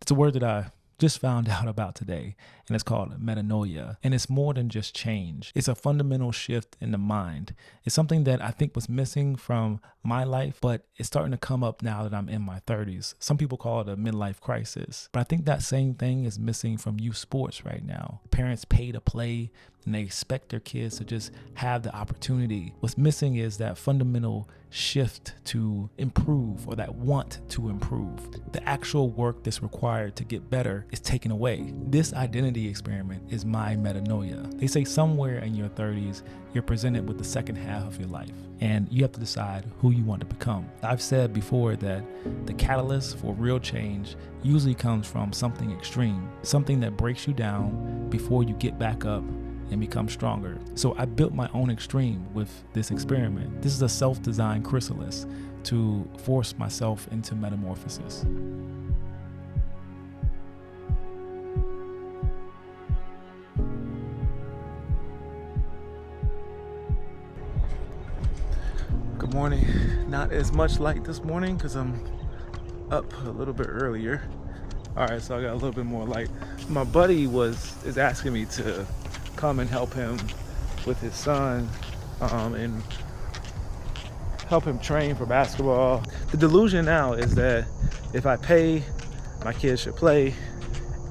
It's a word that I just found out about today, and it's called metanoia. And it's more than just change. It's a fundamental shift in the mind. It's something that I think was missing from my life, but it's starting to come up now that I'm in my 30s. Some people call it a midlife crisis, but I think that same thing is missing from youth sports right now. Parents pay to play and they expect their kids to just have the opportunity. What's missing is that fundamental shift to improve, or that want to improve. The actual work that's required to get better is taken away. This identity experiment is my metanoia. They say somewhere in your 30s, you're presented with the second half of your life, and you have to decide who you want to become. I've said before that the catalyst for real change usually comes from something extreme, something that breaks you down before you get back up and become stronger. So I built my own extreme with this experiment. This is a self-designed chrysalis to force myself into metamorphosis. Good morning. Not as much light this morning because I'm up a little bit earlier. All right, so I got a little bit more light. My buddy is asking me to come and help him with his son and help him train for basketball. The delusion now is that if I pay, my kids should play,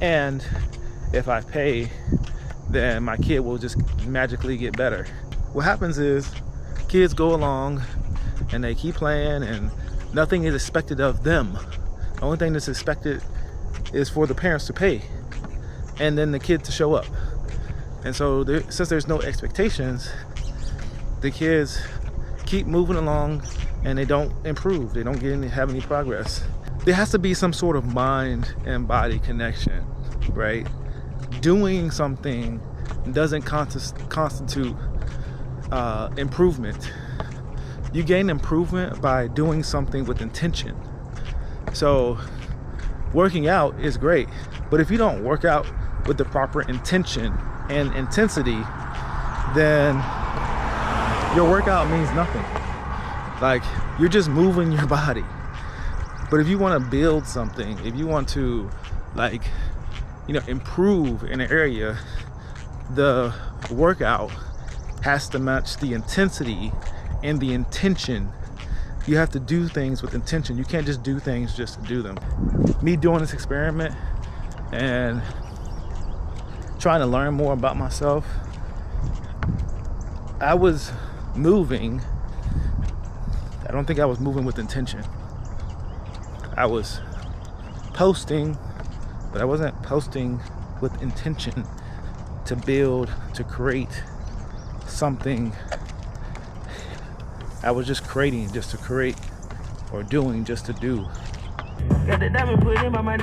and if I pay, then my kid will just magically get better. What happens is kids go along and they keep playing and nothing is expected of them. The only thing that's expected is for the parents to pay and then the kid to show up. And so since there's no expectations, the kids keep moving along and they don't improve. They don't have any progress. There has to be some sort of mind and body connection, right? Doing something doesn't constitute improvement. You gain improvement by doing something with intention. So working out is great, but if you don't work out with the proper intention and intensity, then your workout means nothing. Like, you're just moving your body. But if you want to build something, if you want to improve in an area, the workout has to match the intensity and the intention. You have to do things with intention. You can't just do things just to do them. Me doing this experiment and trying to learn more about myself, I was moving. I don't think I was moving with intention. I was posting, but I wasn't posting with intention to build, to create something. I was just creating just to create, or doing just to do. Got the diamond put in my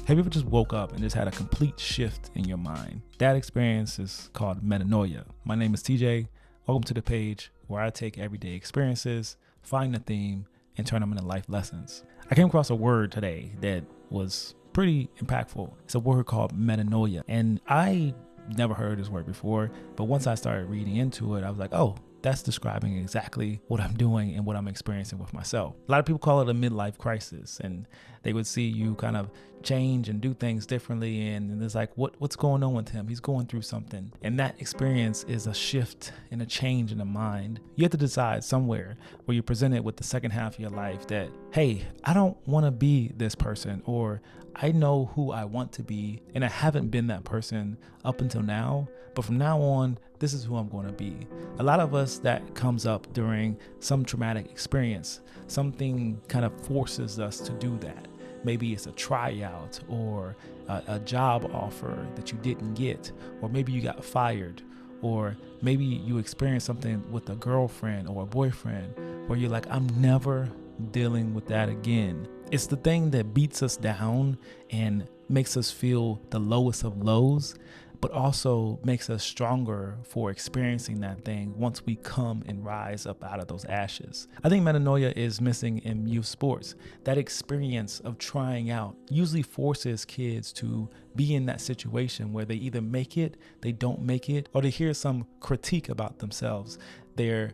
Have you ever just woke up and just had a complete shift in your mind? That experience is called metanoia. My name is TJ. Welcome to the page where I take everyday experiences, find a theme, and turn them into life lessons. I came across a word today that was pretty impactful. It's a word called metanoia. And I never heard this word before, but once I started reading into it, I was like, oh, that's describing exactly what I'm doing and what I'm experiencing with myself. A lot of people call it a midlife crisis, and they would see you kind of change and do things differently, and it's like, what's going on with him? He's going through something. And that experience is a shift and a change in the mind. You have to decide somewhere where you're presented with the second half of your life that, hey, I don't want to be this person, or I know who I want to be, and I haven't been that person up until now, but from now on, this is who I'm going to be. A lot of us, that comes up during some traumatic experience. Something kind of forces us to do that. Maybe it's a tryout or a job offer that you didn't get, or maybe you got fired, or maybe you experienced something with a girlfriend or a boyfriend where you're like, I'm never dealing with that again. It's the thing that beats us down and makes us feel the lowest of lows, but also makes us stronger for experiencing that thing once we come and rise up out of those ashes. I think metanoia is missing in youth sports. That experience of trying out usually forces kids to be in that situation where they either make it, they don't make it, or they hear some critique about themselves, their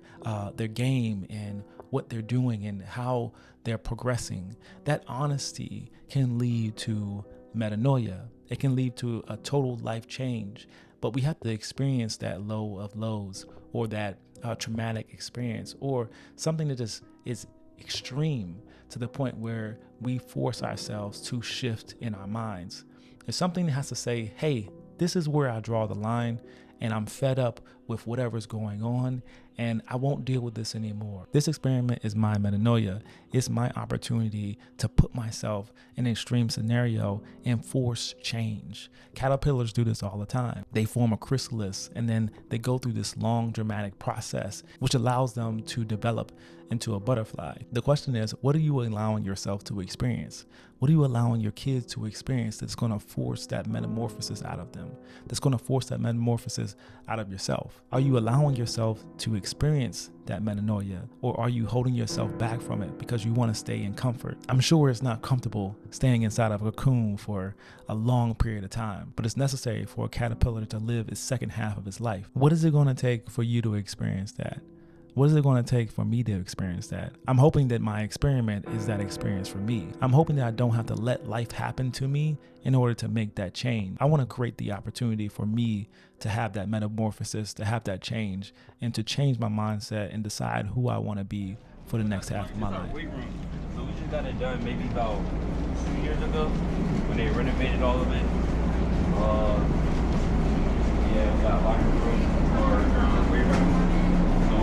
game and what they're doing and how they're progressing. That honesty can lead to metanoia. It can lead to a total life change, but we have to experience that low of lows, or that traumatic experience, or something that just is extreme to the point where we force ourselves to shift in our minds. It's something that has to say, hey, this is where I draw the line, and I'm fed up with whatever's going on, and I won't deal with this anymore. This experiment is my metanoia. It's my opportunity to put myself in an extreme scenario and force change. Caterpillars do this all the time. They form a chrysalis, and then they go through this long, dramatic process, which allows them to develop into a butterfly. The question is, what are you allowing yourself to experience? What are you allowing your kids to experience that's going to force that metamorphosis out of them? That's going to force that metamorphosis out of yourself? Are you allowing yourself to experience that metanoia, or are you holding yourself back from it because you want to stay in comfort? I'm sure it's not comfortable staying inside of a cocoon for a long period of time, but it's necessary for a caterpillar to live its second half of its life. What is it going to take for you to experience that? What is it going to take for me to experience that? I'm hoping that my experiment is that experience for me. I'm hoping that I don't have to let life happen to me in order to make that change. I want to create the opportunity for me to have that metamorphosis, to have that change, and to change my mindset and decide who I want to be for the next half of my life. Weight room. So we just got it done maybe about 2 years ago when they renovated all of it. Yeah, we got a locker room or weight room.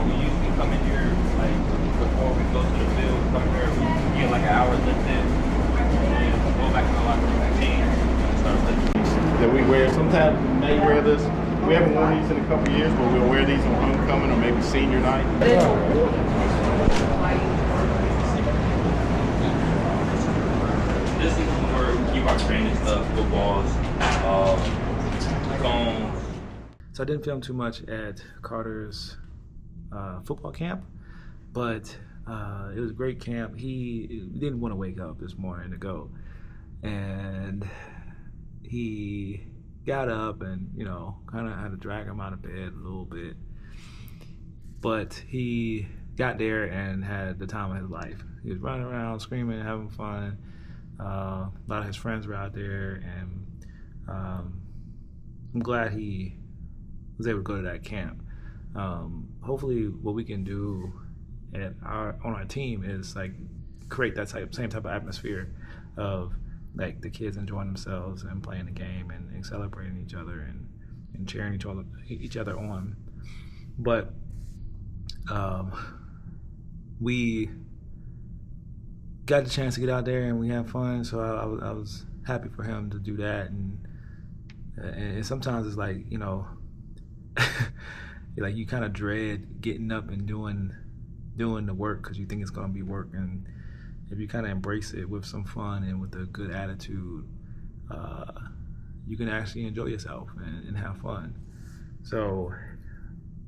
We usually come in here like before we go to the field. We come here, we get like an hour lifted, and go back to the locker room and change and start lifting. That we wear. Sometimes we may wear this. We haven't worn these in a couple of years, but we'll wear these on homecoming or maybe senior night. This is where we keep our training stuff, footballs, cones. So I didn't film too much at Carter's football camp, but it was a great camp. He didn't want to wake up this morning to go, and he got up and kind of had to drag him out of bed a little bit, but he got there and had the time of his life. He was running around screaming, having fun. A lot of his friends were out there, and I'm glad he was able to go to that camp. Hopefully what we can do on our team is like create that same type of atmosphere of like the kids enjoying themselves and playing the game and celebrating each other and cheering each other on. But we got the chance to get out there and we had fun, so I was happy for him to do that. And sometimes it's like like you kind of dread getting up and doing the work because you think it's going to be work. And if you kind of embrace it with some fun and with a good attitude, you can actually enjoy yourself and have fun. So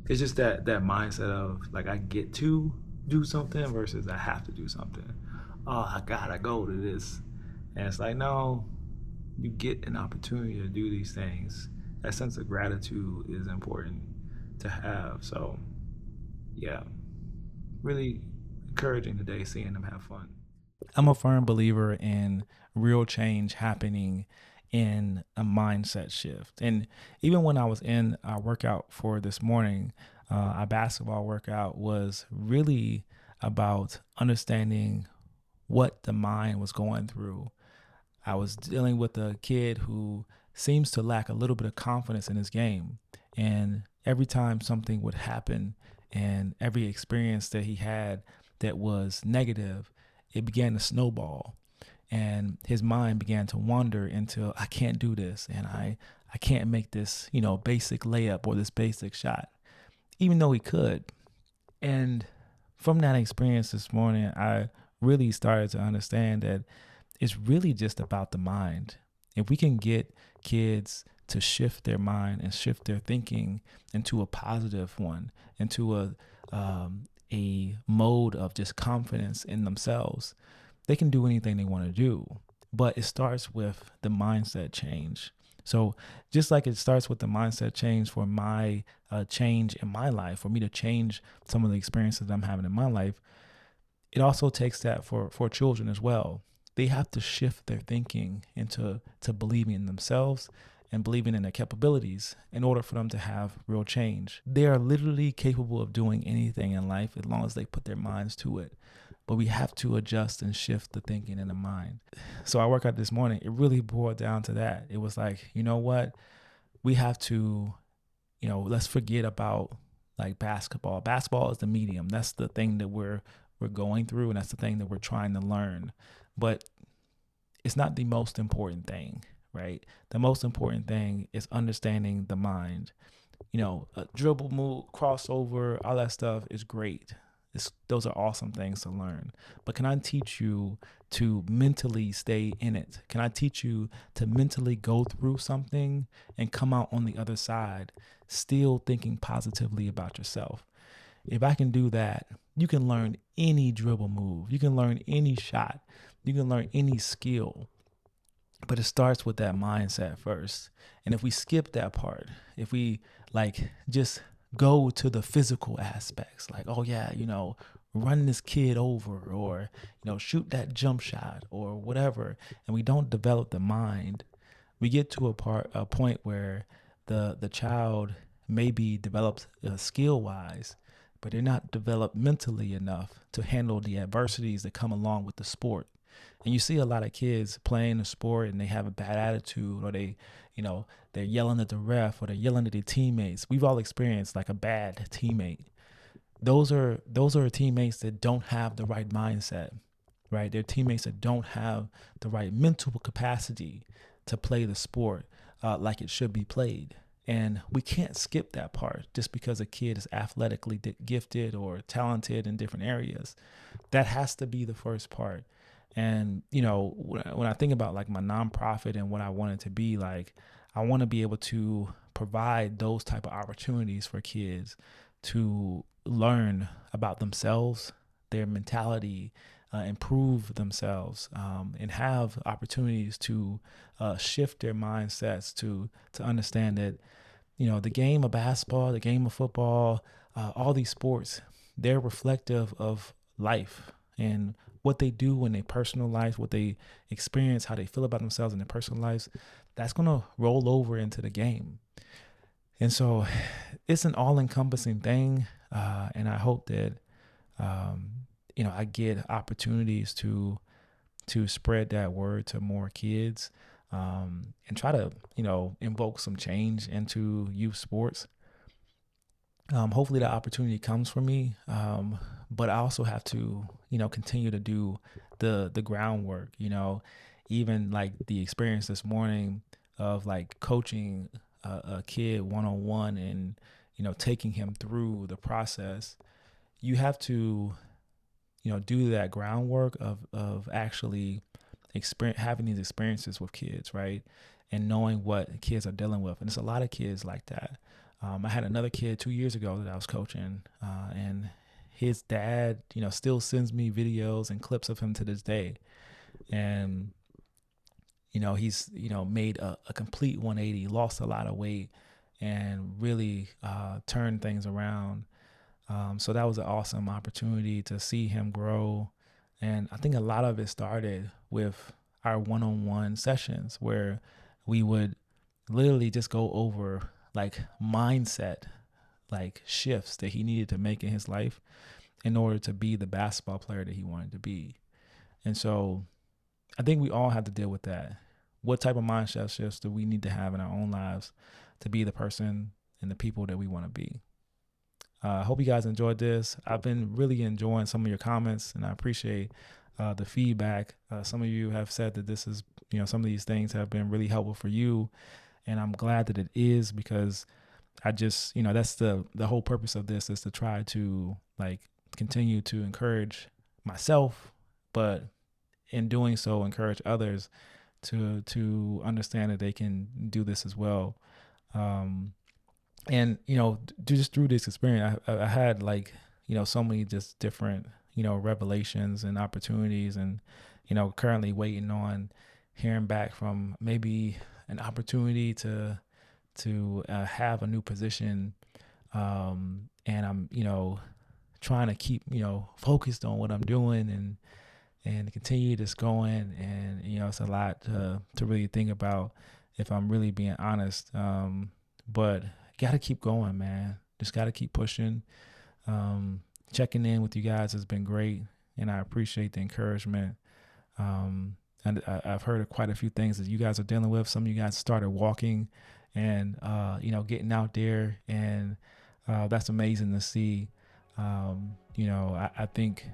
it's just that mindset of like I get to do something versus I have to do something. Oh, I gotta go to this. And it's like, no, you get an opportunity to do these things. That sense of gratitude is important to have. So yeah, really encouraging today seeing them have fun. I'm a firm believer in real change happening in a mindset shift. And even when I was in our workout for this morning, our basketball workout was really about understanding what the mind was going through. I was dealing with a kid who seems to lack a little bit of confidence in his game. And every time something would happen and every experience that he had that was negative, it began to snowball. And his mind began to wander into, I can't do this. And I can't make this, basic layup or this basic shot, even though he could. And from that experience this morning, I really started to understand that it's really just about the mind. If we can get kids to shift their mind and shift their thinking into a positive one, into a mode of just confidence in themselves, they can do anything they want to do. But it starts with the mindset change. So just like it starts with the mindset change for my change in my life, for me to change some of the experiences that I'm having in my life, it also takes that for children as well. They have to shift their thinking into believing in themselves and believing in their capabilities in order for them to have real change. They are literally capable of doing anything in life as long as they put their minds to it. But we have to adjust and shift the thinking in the mind. So our workout this morning, it really boiled down to that. It was like, you know what? We have to, let's forget about like basketball. Basketball is the medium. That's the thing that we're going through, and that's the thing that we're trying to learn. But it's not the most important thing, right? The most important thing is understanding the mind. A dribble move, crossover, all that stuff is great. Those are awesome things to learn. But can I teach you to mentally stay in it? Can I teach you to mentally go through something and come out on the other side still thinking positively about yourself? If I can do that, you can learn any dribble move. You can learn any shot. You can learn any skill. But it starts with that mindset first. And if we skip that part, if we just go to the physical aspects, like, oh yeah, run this kid over, or, shoot that jump shot or whatever, and we don't develop the mind, we get to a point where the child may be developed skill wise, but they're not developed mentally enough to handle the adversities that come along with the sport. And you see a lot of kids playing the sport and they have a bad attitude, or they're yelling at the ref, or they're yelling at their teammates. We've all experienced like a bad teammate. Those are teammates that don't have the right mindset, right? They're teammates that don't have the right mental capacity to play the sport like it should be played. And we can't skip that part just because a kid is athletically gifted or talented in different areas. That has to be the first part. And, when I think about like my nonprofit and what I want it to be like, I want to be able to provide those type of opportunities for kids to learn about themselves, their mentality, improve themselves, and have opportunities to shift their mindsets to understand that, the game of basketball, the game of football, all these sports, they're reflective of life and what they do in their personal life, what they experience, how they feel about themselves in their personal lives. That's going to roll over into the game. And so it's an all-encompassing thing. And I hope that, I get opportunities to spread that word to more kids, and try to, invoke some change into youth sports. Hopefully that opportunity comes for me. But I also have to, continue to do the groundwork, even like the experience this morning of like coaching a kid one-on-one and, taking him through the process. You have to, do that groundwork of actually having these experiences with kids, right? And knowing what kids are dealing with. And there's a lot of kids like that. I had another kid 2 years ago that I was coaching, and his dad, still sends me videos and clips of him to this day. And, he's, made a complete 180, lost a lot of weight, and really turned things around. So that was an awesome opportunity to see him grow. And I think a lot of it started with our one-on-one sessions where we would literally just go over like mindset, like shifts that he needed to make in his life in order to be the basketball player that he wanted to be. And so I think we all have to deal with that. What type of mindset shifts do we need to have in our own lives to be the person and the people that we want to be? I hope you guys enjoyed this. I've been really enjoying some of your comments, and I appreciate the feedback. Some of you have said that this is, some of these things have been really helpful for you. And I'm glad that it is, because I just, that's the whole purpose of this, is to try to like continue to encourage myself, but in doing so, encourage others to understand that they can do this as well. And just through this experience, I had like so many just different revelations and opportunities, and currently waiting on hearing back from maybe an opportunity to have a new position, and I'm trying to keep focused on what I'm doing and continue this going. And it's a lot to really think about, if I'm really being honest. But gotta keep going, man. Just gotta keep pushing. Checking in with you guys has been great, and I appreciate the encouragement. And I've heard of quite a few things that you guys are dealing with. Some of you guys started walking and getting out there, and that's amazing to see. I think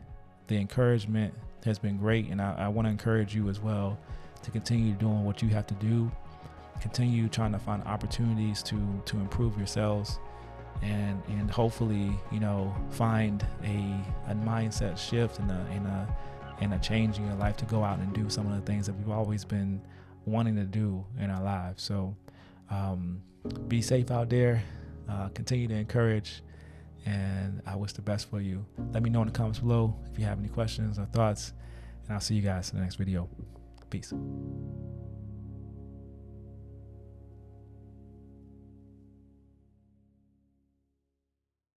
the encouragement has been great, and I want to encourage you as well to continue doing what you have to do. Continue trying to find opportunities to improve yourselves, and hopefully find a mindset shift and a change in your life to go out and do some of the things that we've always been wanting to do in our lives. So be safe out there. Continue to encourage, and I wish the best for you. Let me know in the comments below if you have any questions or thoughts, and I'll see you guys in the next video. Peace.